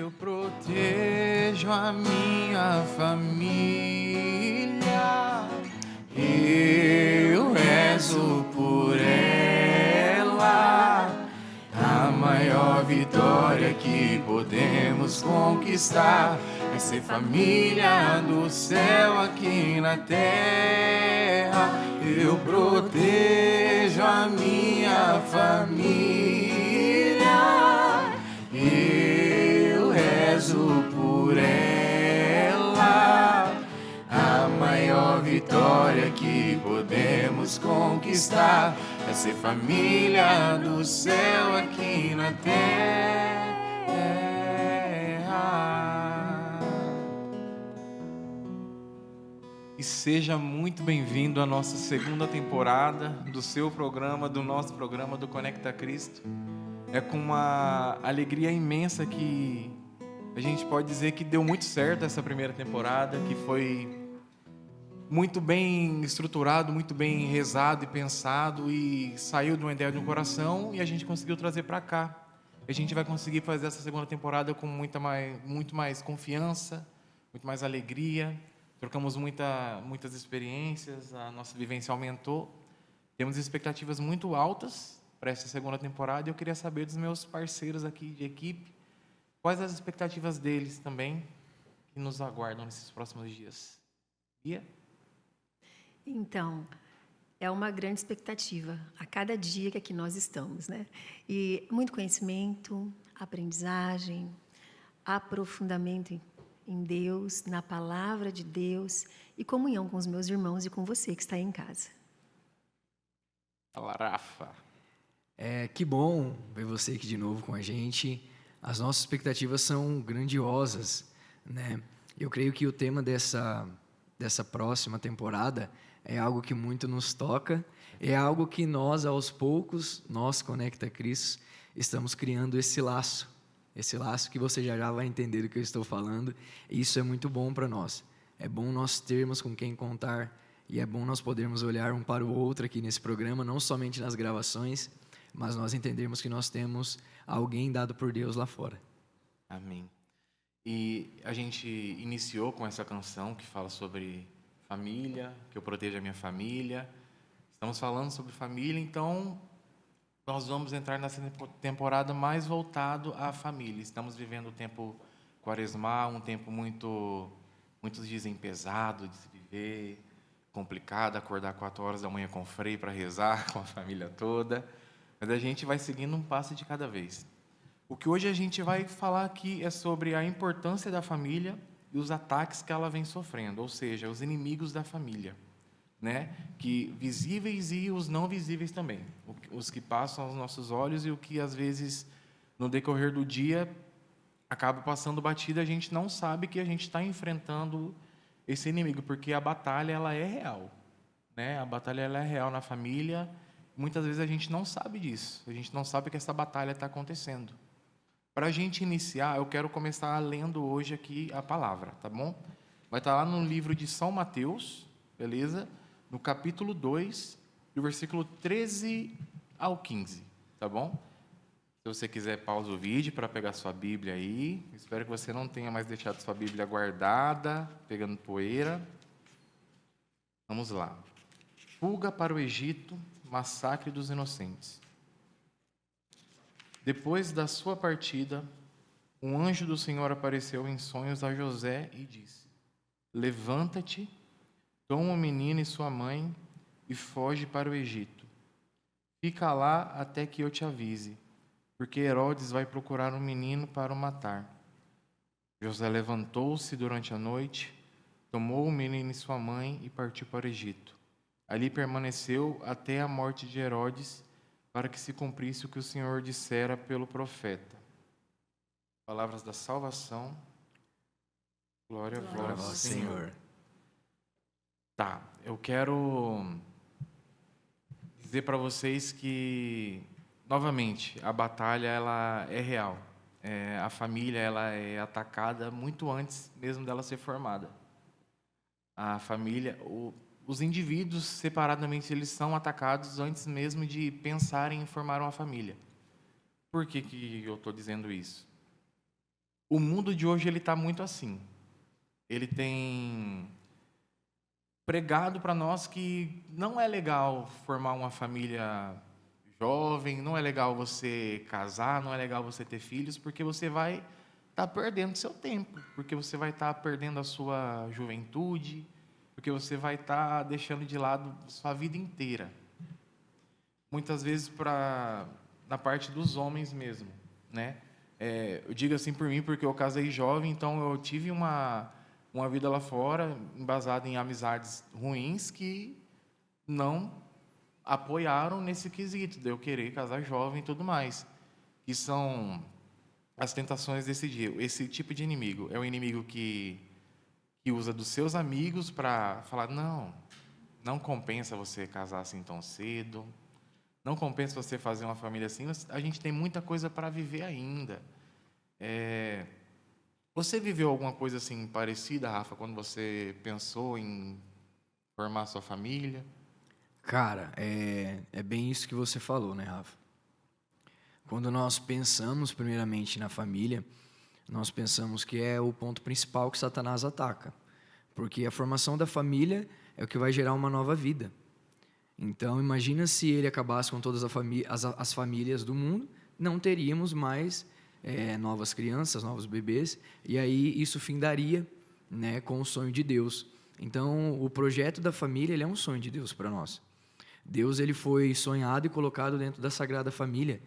Eu protejo a minha família, eu rezo por ela. A maior vitória que podemos conquistar é ser família do céu aqui na terra. Eu protejo a minha família, eu rezo por ela. A maior vitória que podemos conquistar é ser família do céu aqui na terra. E seja muito bem-vindo à nossa segunda temporada do seu programa, do nosso programa do Conecta Cristo. É com uma alegria imensa que a gente pode dizer que deu muito certo essa primeira temporada, que foi muito bem estruturado, muito bem rezado e pensado, e saiu de uma ideia de um coração e a gente conseguiu trazer para cá. A gente vai conseguir fazer essa segunda temporada com muito mais confiança, muito mais alegria. Trocamos muitas experiências, a nossa vivência aumentou. Temos expectativas muito altas para essa segunda temporada e eu queria saber dos meus parceiros aqui de equipe, quais as expectativas deles também, que nos aguardam nesses próximos dias. Bia? Então, é uma grande expectativa a cada dia que aqui nós estamos, né? E muito conhecimento, aprendizagem, aprofundamento em Deus, na palavra de Deus e comunhão com os meus irmãos e com você que está aí em casa. Fala, Rafa. Que bom ver você aqui de novo com a gente. As nossas expectativas são grandiosas, né? Eu creio que o tema dessa próxima temporada é algo que muito nos toca, é algo que nós, aos poucos, nós, Conecta Cristo, estamos criando esse laço que você já vai entender do que eu estou falando, e isso é muito bom para nós. É bom nós termos com quem contar, e é bom nós podermos olhar um para o outro aqui nesse programa, não somente nas gravações, mas nós entendermos que nós temos alguém dado por Deus lá fora. Amém. E a gente iniciou com essa canção que fala sobre família, que eu protejo a minha família. Estamos falando sobre família, então nós vamos entrar nessa temporada mais voltado à família. Estamos vivendo o tempo quaresmal, um tempo muitos dizem pesado de se viver, complicado, acordar 4 horas da manhã com freio para rezar com a família toda. Mas a gente vai seguindo um passo de cada vez. O que hoje a gente vai falar aqui é sobre a importância da família e os ataques que ela vem sofrendo, ou seja, os inimigos da família, né? Que visíveis e os não visíveis também, os que passam aos nossos olhos e o que às vezes no decorrer do dia acaba passando batida, a gente não sabe que a gente está enfrentando esse inimigo, porque a batalha ela é real, né? A batalha ela é real na família. Muitas vezes a gente não sabe disso, a gente não sabe que essa batalha está acontecendo. Para a gente iniciar, eu quero começar lendo hoje aqui a palavra, tá bom? Vai estar lá no livro de São Mateus, beleza? No capítulo 2, do versículo 13 ao 15, tá bom? Se você quiser, pausa o vídeo para pegar sua Bíblia aí. Espero que você não tenha mais deixado sua Bíblia guardada, pegando poeira. Vamos lá. Fuga para o Egito, massacre dos inocentes. Depois da sua partida, um anjo do Senhor apareceu em sonhos a José e disse: Levanta-te, toma o menino e sua mãe e foge para o Egito. Fica lá até que eu te avise, porque Herodes vai procurar um menino para o matar. José levantou-se durante a noite, tomou o menino e sua mãe e partiu para o Egito. Ali permaneceu até a morte de Herodes, para que se cumprisse o que o Senhor dissera pelo profeta. Palavras da salvação. Glória a vós, Senhor. Tá, eu quero dizer para vocês que, novamente, a batalha ela é real. A família ela é atacada muito antes mesmo dela ser formada. A família, os indivíduos separadamente eles são atacados antes mesmo de pensarem em formar uma família. Por que eu estou dizendo isso? o mundo de hoje ele está muito assim. Ele tem pregado para nós que não é legal formar uma família jovem, não é legal você casar, não é legal você ter filhos, porque você vai estar perdendo seu tempo, porque você vai estar perdendo a sua juventude, porque você vai estar deixando de lado sua vida inteira. Muitas vezes na parte dos homens mesmo, né? Eu digo assim por mim porque eu casei jovem, então eu tive uma vida lá fora embasada em amizades ruins que não apoiaram nesse quesito de eu querer casar jovem e tudo mais. Que são as tentações desse dia. Esse tipo de inimigo é o inimigo que usa dos seus amigos para falar: não compensa você casar assim tão cedo, não compensa você fazer uma família assim, a gente tem muita coisa para viver ainda. Você viveu alguma coisa assim parecida, Rafa, quando você pensou em formar sua família? Cara, é bem isso que você falou, né, Rafa? Quando nós pensamos primeiramente na família, nós pensamos que é o ponto principal que Satanás ataca. Porque a formação da família é o que vai gerar uma nova vida. Então, imagina se ele acabasse com todas as famílias do mundo, não teríamos mais novas crianças, novos bebês, e aí isso findaria, né, com o sonho de Deus. Então, o projeto da família ele é um sonho de Deus para nós. Deus ele foi sonhado e colocado dentro da Sagrada Família,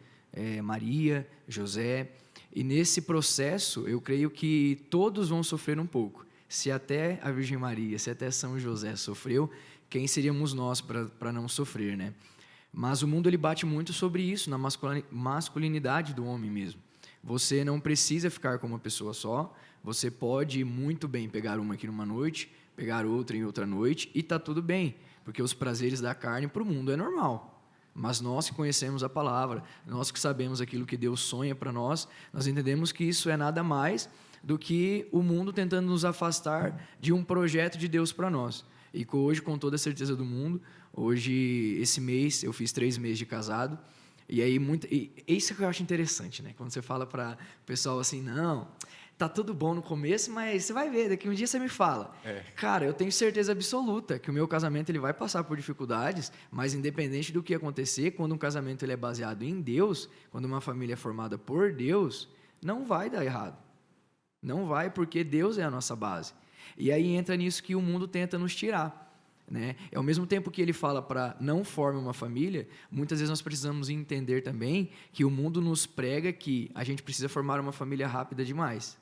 Maria, José, e nesse processo eu creio que todos vão sofrer um pouco. Se até a Virgem Maria, se até São José sofreu, quem seríamos nós para não sofrer, né? Mas o mundo ele bate muito sobre isso, na masculinidade do homem mesmo. Você não precisa ficar com uma pessoa só, você pode muito bem pegar uma aqui numa noite, pegar outra em outra noite, e tá tudo bem, porque os prazeres da carne para o mundo é normal. Mas nós que conhecemos a palavra, nós que sabemos aquilo que Deus sonha para nós entendemos que isso é nada mais do que o mundo tentando nos afastar de um projeto de Deus para nós. E hoje, com toda a certeza do mundo, hoje, esse mês, eu fiz 3 meses de casado, e aí, isso que eu acho interessante, né? Quando você fala para o pessoal assim, não, tá tudo bom no começo, mas você vai ver, daqui um dia você me fala. Cara, eu tenho certeza absoluta que o meu casamento ele vai passar por dificuldades, mas independente do que acontecer, quando um casamento ele é baseado em Deus, quando uma família é formada por Deus, não vai dar errado. Não vai, porque Deus é a nossa base. E aí entra nisso que o mundo tenta nos tirar, né? Ao mesmo tempo que ele fala para não forme uma família, muitas vezes nós precisamos entender também que o mundo nos prega que a gente precisa formar uma família rápida demais.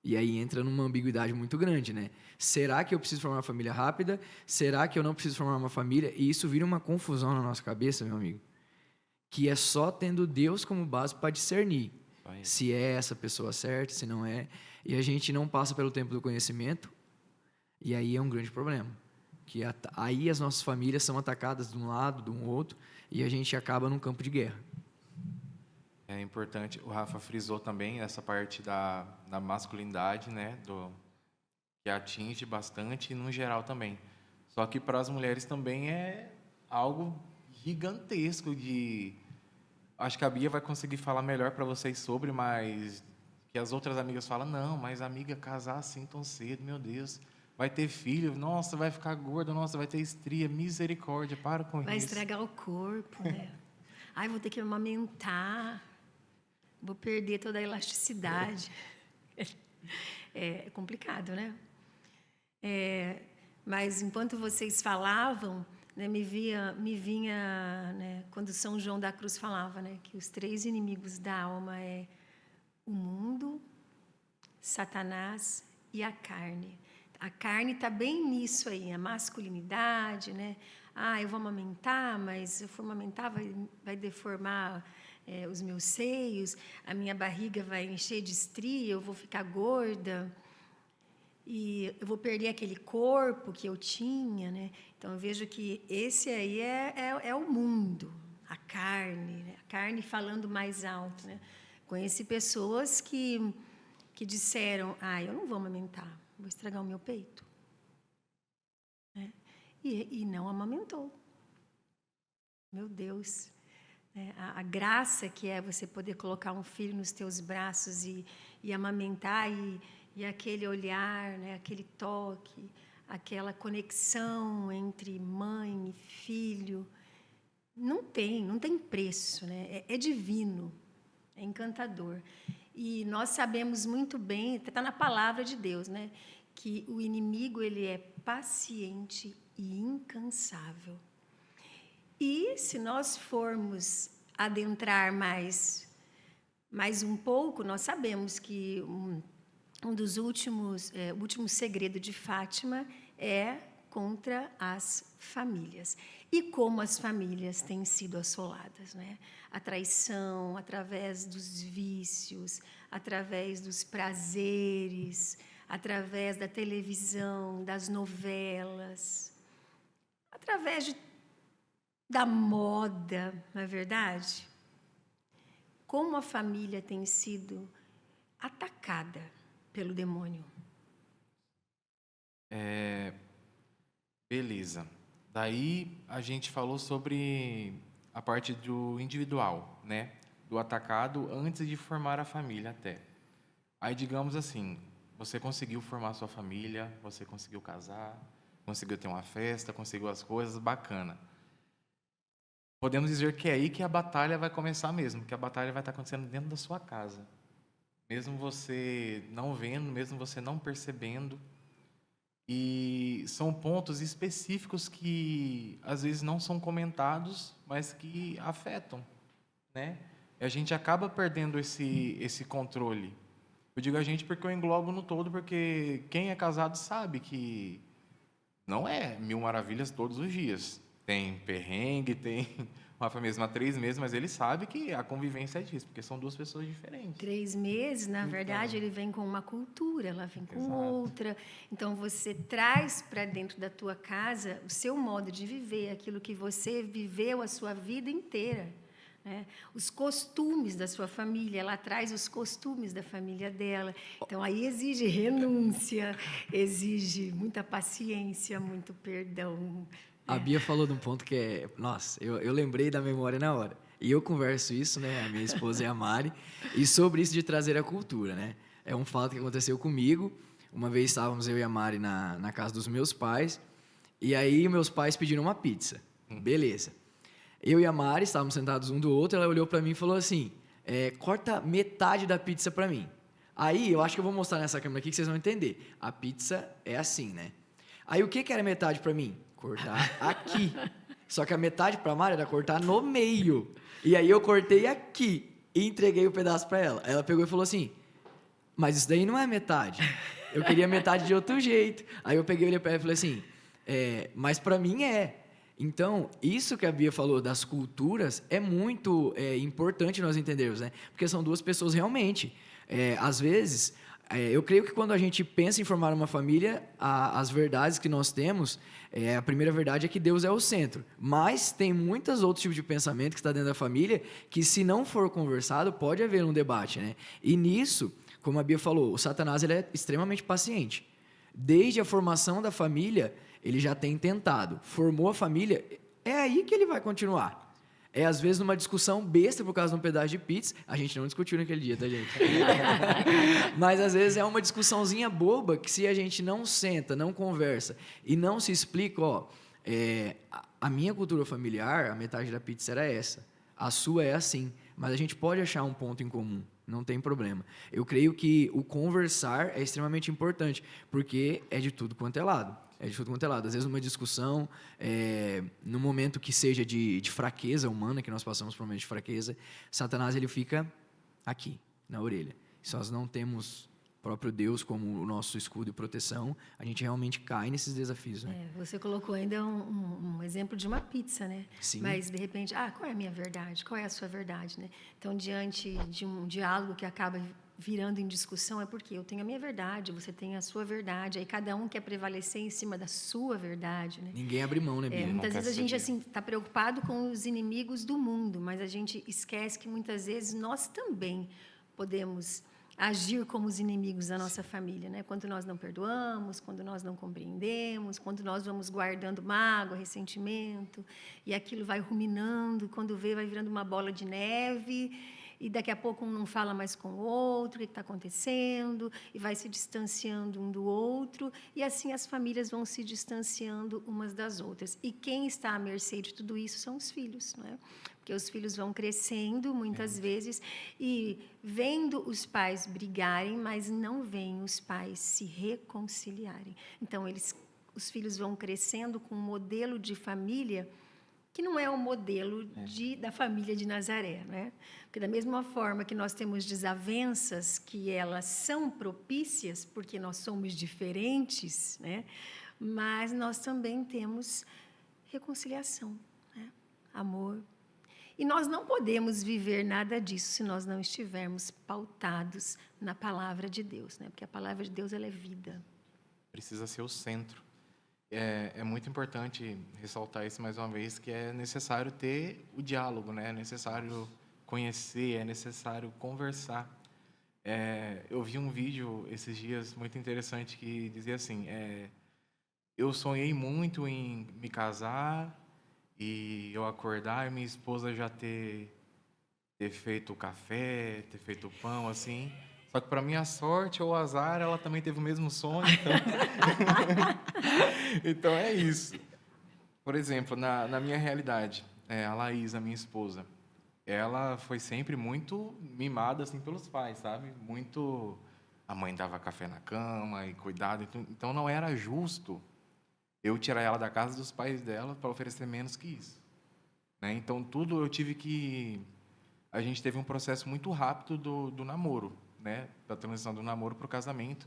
E aí entra numa ambiguidade muito grande, né? Será que eu preciso formar uma família rápida? Será que eu não preciso formar uma família? E isso vira uma confusão na nossa cabeça, meu amigo, que é só tendo Deus como base para discernir se é essa pessoa certa, se não é. E a gente não passa pelo tempo do conhecimento, e aí é um grande problema. Que aí as nossas famílias são atacadas de um lado, de um outro, e a gente acaba num campo de guerra. É importante, o Rafa frisou também essa parte da masculinidade, né, que atinge bastante e no geral também. Só que para as mulheres também é algo gigantesco acho que a Bia vai conseguir falar melhor para vocês sobre, mas que as outras amigas falam: não, mas amiga, casar assim tão cedo, meu Deus, vai ter filho, nossa, vai ficar gorda, nossa, vai ter estria, misericórdia, para com isso. Vai estragar o corpo, né? Ai, vou ter que amamentar, vou perder toda a elasticidade. É complicado, né? Mas enquanto vocês falavam, né, me vinha, né, quando São João da Cruz falava, né, que os 3 inimigos da alma é o mundo, Satanás e a carne. A carne está bem nisso aí, a masculinidade, né? Eu vou amamentar, mas se eu for amamentar vai deformar os meus seios, a minha barriga vai encher de estria, eu vou ficar gorda e eu vou perder aquele corpo que eu tinha, né? Então eu vejo que esse aí é o mundo, a carne, né? A carne falando mais alto, né? Conheci pessoas que disseram: eu não vou amamentar, vou estragar o meu peito, né? E não amamentou. Meu Deus, né? A graça que é você poder colocar um filho nos teus braços e e amamentar e aquele olhar, né, aquele toque, aquela conexão entre mãe e filho, não tem preço, né? É divino, é encantador. E nós sabemos muito bem, está na palavra de Deus, né, que o inimigo ele é paciente e incansável. E se nós formos adentrar mais um pouco, nós sabemos que um dos últimos, o último segredo de Fátima é contra as famílias. E como as famílias têm sido assoladas, né? A traição, através dos vícios, através dos prazeres, através da televisão, das novelas, através da moda, não é verdade? Como a família tem sido atacada pelo demônio. Beleza. Daí a gente falou sobre a parte do individual, né? Do atacado antes de formar a família até. Aí, digamos assim, você conseguiu formar sua família, você conseguiu casar, conseguiu ter uma festa, conseguiu as coisas, bacana. Podemos dizer que é aí que a batalha vai começar mesmo, que a batalha vai estar acontecendo dentro da sua casa. Mesmo você não vendo, mesmo você não percebendo. E são pontos específicos que às vezes não são comentados, mas que afetam, né? E a gente acaba perdendo esse controle. Eu digo a gente porque eu englobo no todo, porque quem é casado sabe que não é mil maravilhas todos os dias. Tem perrengue, tem uma família há 3 meses, mas ele sabe que a convivência é disso, porque são 2 pessoas diferentes. 3 meses, na Então. verdade, ele vem com uma cultura, ela vem com Exato. outra. Então, você traz para dentro da tua casa o seu modo de viver, aquilo que você viveu a sua vida inteira, né? Os costumes da sua família, ela traz os costumes da família dela. Então, aí exige renúncia, exige muita paciência, muito perdão. A Bia falou de um ponto que é... Nossa, eu lembrei da memória na hora. E eu converso isso, né? A minha esposa é a Mari. E sobre isso de trazer a cultura, né? É um fato que aconteceu comigo. Uma vez estávamos eu e a Mari na casa dos meus pais. E aí meus pais pediram uma pizza. Beleza. Eu e a Mari estávamos sentados um do outro. Ela olhou para mim e falou assim... corta metade da pizza para mim. Aí, eu acho que eu vou mostrar nessa câmera aqui que vocês vão entender. A pizza é assim, né? Aí, o que era metade para mim? Cortar aqui. Só que a metade para a Mari era cortar no meio. E aí eu cortei aqui e entreguei o pedaço para ela. Ela pegou e falou assim, mas isso daí não é metade. Eu queria metade de outro jeito. Aí eu peguei, olhei para ela e falei assim, mas para mim é. Então, isso que a Bia falou das culturas é muito importante nós entendermos, né? Porque são 2 pessoas realmente. Às vezes... eu creio que quando a gente pensa em formar uma família, as verdades que nós temos, a primeira verdade é que Deus é o centro. Mas tem muitos outros tipos de pensamento que está dentro da família que, se não for conversado, pode haver um debate, né? E nisso, como a Bia falou, o Satanás ele é extremamente paciente. Desde a formação da família, ele já tem tentado. Formou a família, é aí que ele vai continuar. Às vezes, numa discussão besta por causa de um pedaço de pizza. A gente não discutiu naquele dia, tá, gente? Mas, às vezes, é uma discussãozinha boba que, se a gente não senta, não conversa e não se explica, a minha cultura familiar, a metade da pizza era essa. A sua é assim. Mas a gente pode achar um ponto em comum. Não tem problema. Eu creio que o conversar é extremamente importante, porque é de tudo quanto é lado. É de tudo quanto é lado. Às vezes, numa discussão, no momento que seja de fraqueza humana, que nós passamos por um momento de fraqueza, Satanás ele fica aqui, na orelha. Se nós não temos o próprio Deus como o nosso escudo e proteção, a gente realmente cai nesses desafios, né? Você colocou ainda um exemplo de uma pizza, né? Sim. Mas, de repente, qual é a minha verdade? Qual é a sua verdade, né? Então, diante de um diálogo que acaba virando em discussão, é porque eu tenho a minha verdade, você tem a sua verdade, aí cada um quer prevalecer em cima da sua verdade, né? Ninguém abre mão, né, Bia? Muitas vezes a gente está preocupado com os inimigos do mundo, mas a gente esquece que muitas vezes nós também podemos agir como os inimigos da nossa família, né? Quando nós não perdoamos, quando nós não compreendemos, quando nós vamos guardando mágoa, ressentimento, e aquilo vai ruminando, quando vê, vai virando uma bola de neve, E daqui a pouco um não fala mais com o outro, o que está acontecendo, e vai se distanciando um do outro, e assim as famílias vão se distanciando umas das outras. E quem está à mercê de tudo isso são os filhos, não é? Porque os filhos vão crescendo muitas vezes e vendo os pais brigarem, mas não veem os pais se reconciliarem. Então, os filhos vão crescendo com um modelo de família que não é o modelo da família de Nazaré, né? Porque da mesma forma que nós temos desavenças que elas são propícias porque nós somos diferentes, né? Mas nós também temos reconciliação, né? Amor. E nós não podemos viver nada disso se nós não estivermos pautados na palavra de Deus, né? Porque a palavra de Deus ela é vida. Precisa ser o centro. É muito importante ressaltar isso mais uma vez, que é necessário ter o diálogo, né? É necessário conhecer, é necessário conversar. Eu vi um vídeo esses dias muito interessante que dizia assim, eu sonhei muito em me casar e eu acordar e minha esposa já ter feito o café, ter feito o pão, assim. Só que, para minha sorte ou azar, ela também teve o mesmo sonho. Então é isso. Por exemplo, na minha realidade, a Laís, a minha esposa, ela foi sempre muito mimada assim, pelos pais, sabe? Muito. A mãe dava café na cama e cuidado. Então não era justo eu tirar ela da casa dos pais dela para oferecer menos que isso, né? Então, tudo eu tive que... A gente teve um processo muito rápido do namoro, né? Da transição do namoro para o casamento.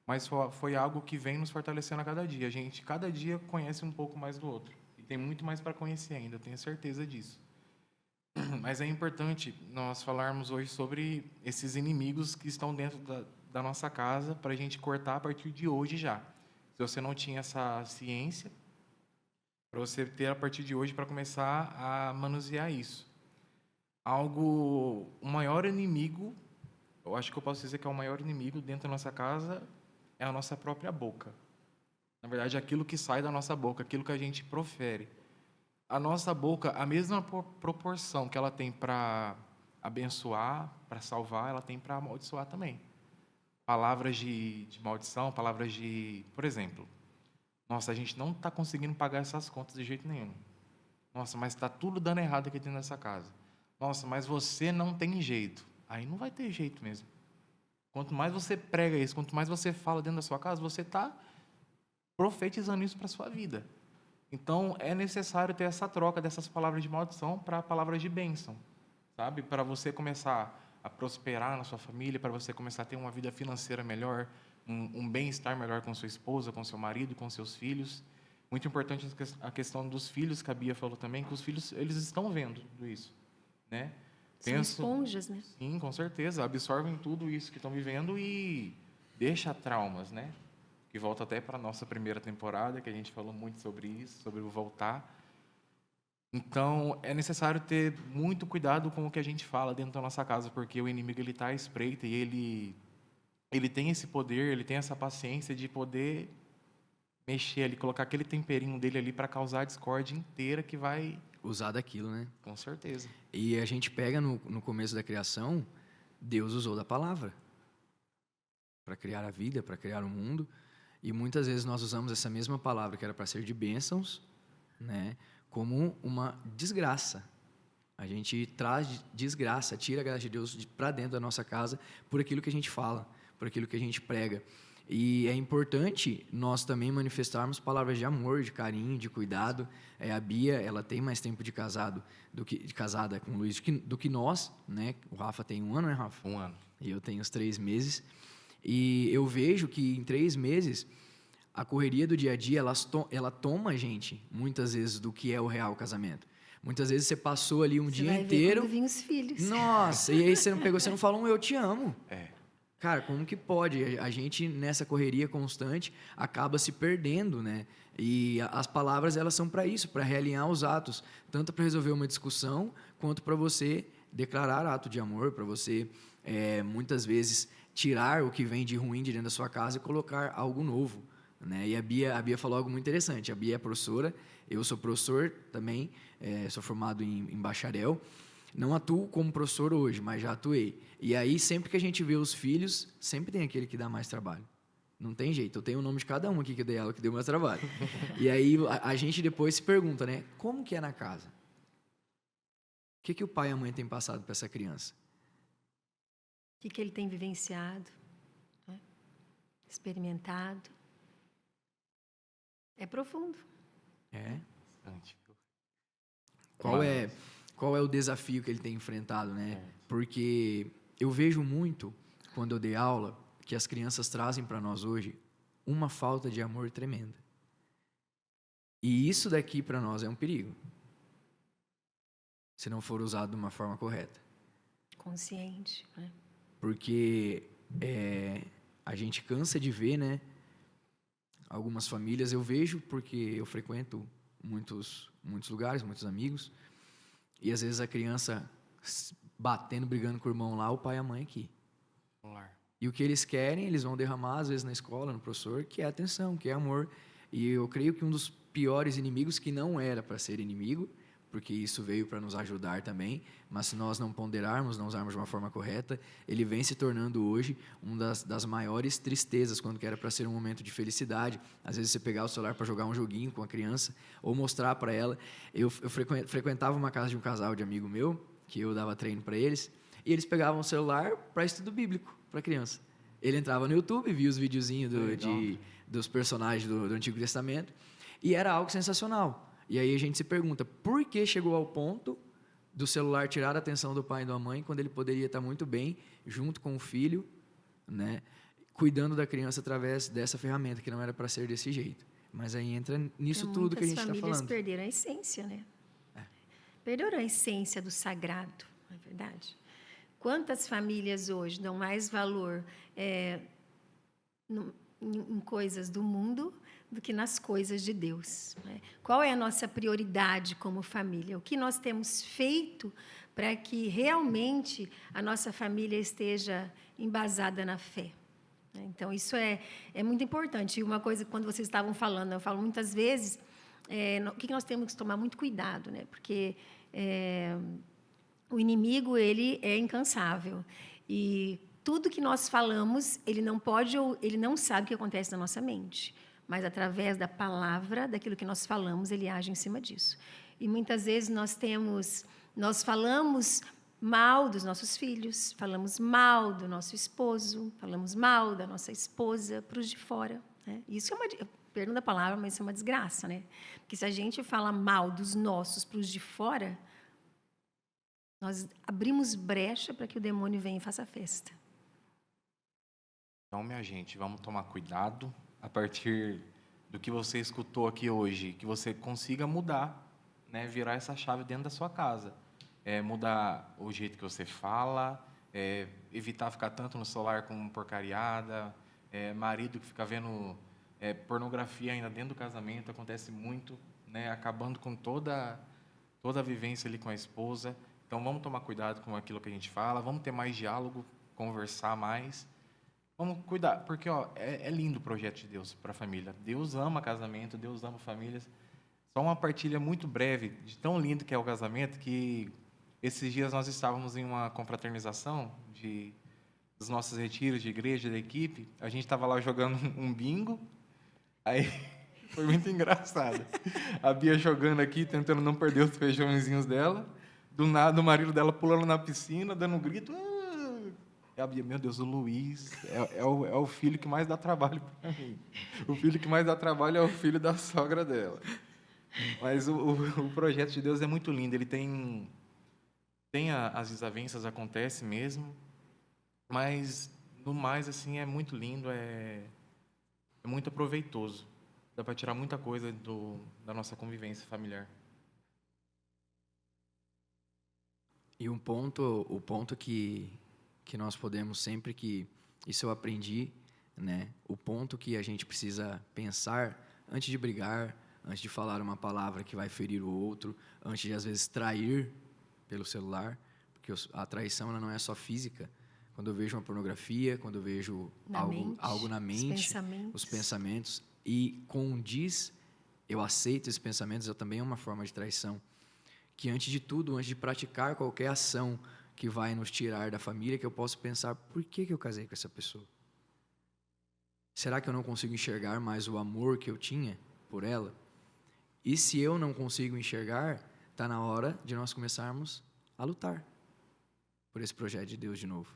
Mas foi algo que vem nos fortalecendo a cada dia. A gente, cada dia, conhece um pouco mais do outro. E tem muito mais para conhecer ainda, eu tenho certeza disso. Mas é importante nós falarmos hoje sobre esses inimigos que estão dentro da nossa casa para a gente cortar a partir de hoje já. Se você não tinha essa ciência, para você ter a partir de hoje para começar a manusear isso. O maior inimigo, eu acho que eu posso dizer que é o maior inimigo dentro da nossa casa, é a nossa própria boca. Na verdade, aquilo que sai da nossa boca, aquilo que a gente profere. A nossa boca, a mesma proporção que ela tem para abençoar, para salvar, ela tem para amaldiçoar também. Palavras de maldição, palavras de... Por exemplo, nossa, a gente não está conseguindo pagar essas contas de jeito nenhum. Nossa, mas está tudo dando errado aqui dentro dessa casa. Nossa, mas você não tem jeito. Aí não vai ter jeito mesmo. Quanto mais você prega isso, quanto mais você fala dentro da sua casa, você está profetizando isso para a sua vida. Então, é necessário ter essa troca dessas palavras de maldição para palavras de bênção, sabe? Para você começar a prosperar na sua família, para você começar a ter uma vida financeira melhor, um bem-estar melhor com sua esposa, com seu marido, com seus filhos. Muito importante a questão dos filhos, que a Bia falou também, que os filhos, eles estão vendo tudo isso, né? São esponjas, né? Sim, com certeza. Absorvem tudo isso que estão vivendo e deixa traumas, né? Que volta até para a nossa primeira temporada, que a gente falou muito sobre isso, sobre o voltar. Então, é necessário ter muito cuidado com o que a gente fala dentro da nossa casa, porque o inimigo ele está à espreita e ele tem esse poder, ele tem essa paciência de poder mexer ali, colocar aquele temperinho dele ali para causar a discórdia inteira que vai... Usar daquilo, né? Com certeza. E a gente pega no começo da criação, Deus usou da palavra para criar a vida, para criar o mundo. E muitas vezes nós usamos essa mesma palavra, que era para ser de bênçãos, né, como uma desgraça. A gente traz desgraça, tira a graça de Deus para dentro da nossa casa por aquilo que a gente fala, por aquilo que a gente prega. E é importante nós também manifestarmos palavras de amor, de carinho, de cuidado. A Bia, ela tem mais tempo de casada com o Luiz do que nós, né? O Rafa tem 1 ano, né, Rafa? 1 ano. E eu tenho os 3 meses. E eu vejo que em 3 meses, a correria do dia a dia, ela toma a gente, muitas vezes, do que é o real casamento. Muitas vezes você passou ali um dia inteiro... Quando vinham os filhos. Nossa, e aí você não pegou, você não falou eu te amo. Cara, como que pode? A gente, nessa correria constante, acaba se perdendo, né? E as palavras, elas são para isso, para realinhar os atos. Tanto para resolver uma discussão, quanto para você declarar ato de amor, para você, muitas vezes, tirar o que vem de ruim de dentro da sua casa e colocar algo novo, né? E a Bia falou algo muito interessante. A Bia é professora, eu sou professor também, sou formado em bacharel. Não atuo como professor hoje, mas já atuei. E aí, sempre que a gente vê os filhos, sempre tem aquele que dá mais trabalho. Não tem jeito. Eu tenho o nome de cada um aqui que eu dei aula, que deu mais trabalho. E aí, a gente depois se pergunta, né? Como que é na casa? O que o pai e a mãe têm passado para essa criança? O que ele tem vivenciado, né? Experimentado. É profundo. É. Bastante, viu? Qual é o desafio que ele tem enfrentado, né? Porque eu vejo muito, quando eu dei aula, que as crianças trazem para nós hoje uma falta de amor tremenda. E isso daqui para nós é um perigo, se não for usado de uma forma correta. Consciente, né? Porque a gente cansa de ver, né? Algumas famílias, eu vejo porque eu frequento muitos lugares, muitos amigos, e às vezes a criança batendo, brigando com o irmão lá, o pai e a mãe aqui. E o que eles querem, eles vão derramar, às vezes, na escola, no professor, que é atenção, que é amor. E eu creio que um dos piores inimigos, que não era para ser inimigo, porque isso veio para nos ajudar também, mas se nós não ponderarmos, não usarmos de uma forma correta, ele vem se tornando hoje uma das maiores tristezas, quando que era para ser um momento de felicidade. Às vezes você pegar o celular para jogar um joguinho com a criança, ou mostrar para ela. Eu frequentava uma casa de um casal de amigo meu, que eu dava treino para eles, e eles pegavam o celular para estudo bíblico, para a criança. Ele entrava no YouTube, via os videozinhos dos personagens do Antigo Testamento, e era algo sensacional. E aí a gente se pergunta, por que chegou ao ponto do celular tirar a atenção do pai e da mãe, quando ele poderia estar muito bem junto com o filho, né, cuidando da criança através dessa ferramenta, que não era para ser desse jeito. Mas aí entra nisso tudo que a gente está falando. Muitas famílias perderam a essência, né? Perderam a essência do sagrado, não é verdade? Quantas famílias hoje dão mais valor em coisas do mundo do que nas coisas de Deus, né? Qual é a nossa prioridade como família? O que nós temos feito para que realmente a nossa família esteja embasada na fé? Então, isso é muito importante. E uma coisa, quando vocês estavam falando, eu falo muitas vezes, o que nós temos que tomar muito cuidado, né? Porque o inimigo, ele é incansável. E tudo que nós falamos, ele não sabe o que acontece na nossa mente. Mas, através da palavra, daquilo que nós falamos, ele age em cima disso. E, muitas vezes, nós falamos mal dos nossos filhos, falamos mal do nosso esposo, falamos mal da nossa esposa para os de fora, né? Isso perdão da palavra, mas isso é uma desgraça, né? Porque se a gente fala mal dos nossos para os de fora, nós abrimos brecha para que o demônio venha e faça festa. Então, minha gente, vamos tomar cuidado a partir do que você escutou aqui hoje, que você consiga mudar, né? Virar essa chave dentro da sua casa. Mudar o jeito que você fala, evitar ficar tanto no celular com porcariada, marido que fica vendo pornografia ainda dentro do casamento, acontece muito, né? Acabando com toda a vivência ali com a esposa. Então, vamos tomar cuidado com aquilo que a gente fala, vamos ter mais diálogo, conversar mais. Vamos cuidar, porque é lindo o projeto de Deus para a família. Deus ama casamento, Deus ama famílias. Só uma partilha muito breve de tão lindo que é o casamento, que esses dias nós estávamos em uma confraternização dos nossos retiros de igreja, da equipe. A gente estava lá jogando um bingo, aí foi muito engraçado. A Bia jogando aqui, tentando não perder os feijõezinhos dela. Do nada, o marido dela pulando na piscina, dando um grito. E a Bia, meu Deus, o Luiz é o filho que mais dá trabalho para mim. O filho que mais dá trabalho é o filho da sogra dela. Mas o projeto de Deus é muito lindo. Ele tem as desavenças, acontece mesmo. Mas, no mais, assim, é muito lindo, é muito proveitoso. Dá para tirar muita coisa da nossa convivência familiar. E o ponto que nós podemos sempre que... Isso eu aprendi, né? O ponto que a gente precisa pensar antes de brigar, antes de falar uma palavra que vai ferir o outro, antes de, às vezes, trair pelo celular, porque a traição ela não é só física. Quando eu vejo uma pornografia, quando eu vejo algo na mente, os pensamentos, e condiz, eu aceito esses pensamentos, também é uma forma de traição. que antes de tudo, antes de praticar qualquer ação que vai nos tirar da família, que eu posso pensar, por que eu casei com essa pessoa? Será que eu não consigo enxergar mais o amor que eu tinha por ela? E se eu não consigo enxergar, está na hora de nós começarmos a lutar por esse projeto de Deus de novo.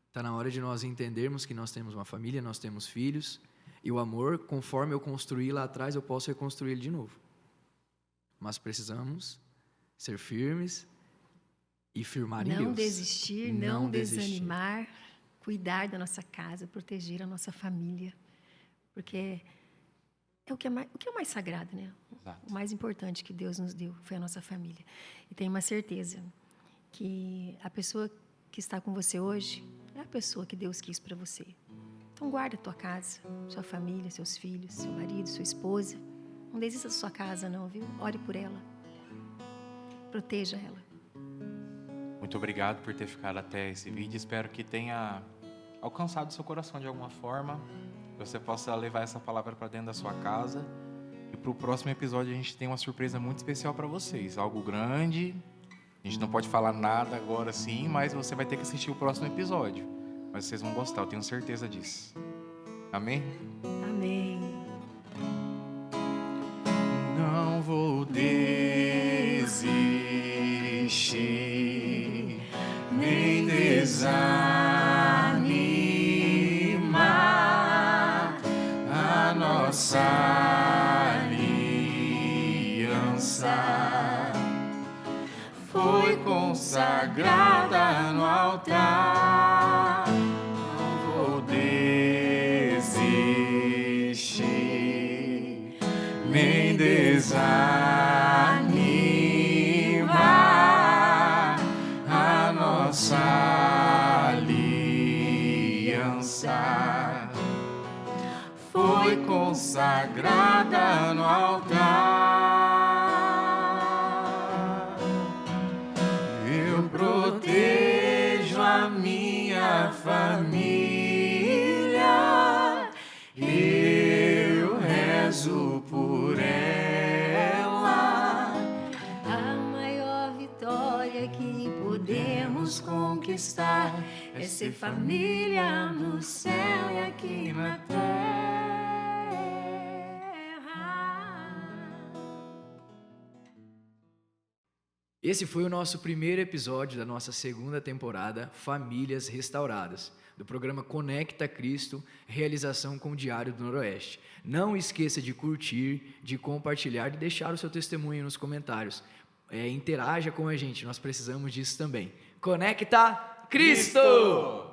Está na hora de nós entendermos que nós temos uma família, nós temos filhos, e o amor, conforme eu construí lá atrás, eu posso reconstruir ele de novo. Mas precisamos ser firmes e firmar em Deus. Não desistir, não desanimar, cuidar da nossa casa, proteger a nossa família. Porque é o que é mais sagrado, né? Exato. O mais importante que Deus nos deu foi a nossa família. E tenho uma certeza que a pessoa que está com você hoje é a pessoa que Deus quis para você. Então guarda a tua casa, sua família, seus filhos, seu marido, sua esposa. Não desista da sua casa não, viu? Ore por ela. Proteja ela. Muito obrigado por ter ficado até esse vídeo. Espero que tenha alcançado seu coração de alguma forma. Que você possa levar essa palavra para dentro da sua casa. E para o próximo episódio a gente tem uma surpresa muito especial para vocês. Algo grande. A gente não pode falar nada agora sim, mas você vai ter que assistir o próximo episódio. Mas vocês vão gostar, eu tenho certeza disso. Amém? Amém. Não vou desistir, nem desanimar. A nossa aliança foi consagrada no altar. Não vou desistir, nem desanimar. A nossa aliança foi consagrada no altar. Eu protejo a minha família, eu rezo por ela. A maior vitória que podemos conquistar é ser família no céu e aqui na terra. Esse foi o nosso primeiro episódio da nossa segunda temporada Famílias Restauradas, do programa Conecta Cristo, realização com o Diário do Noroeste. Não esqueça de curtir, de compartilhar, de deixar o seu testemunho nos comentários. Interaja com a gente, nós precisamos disso também. Conecta Cristo!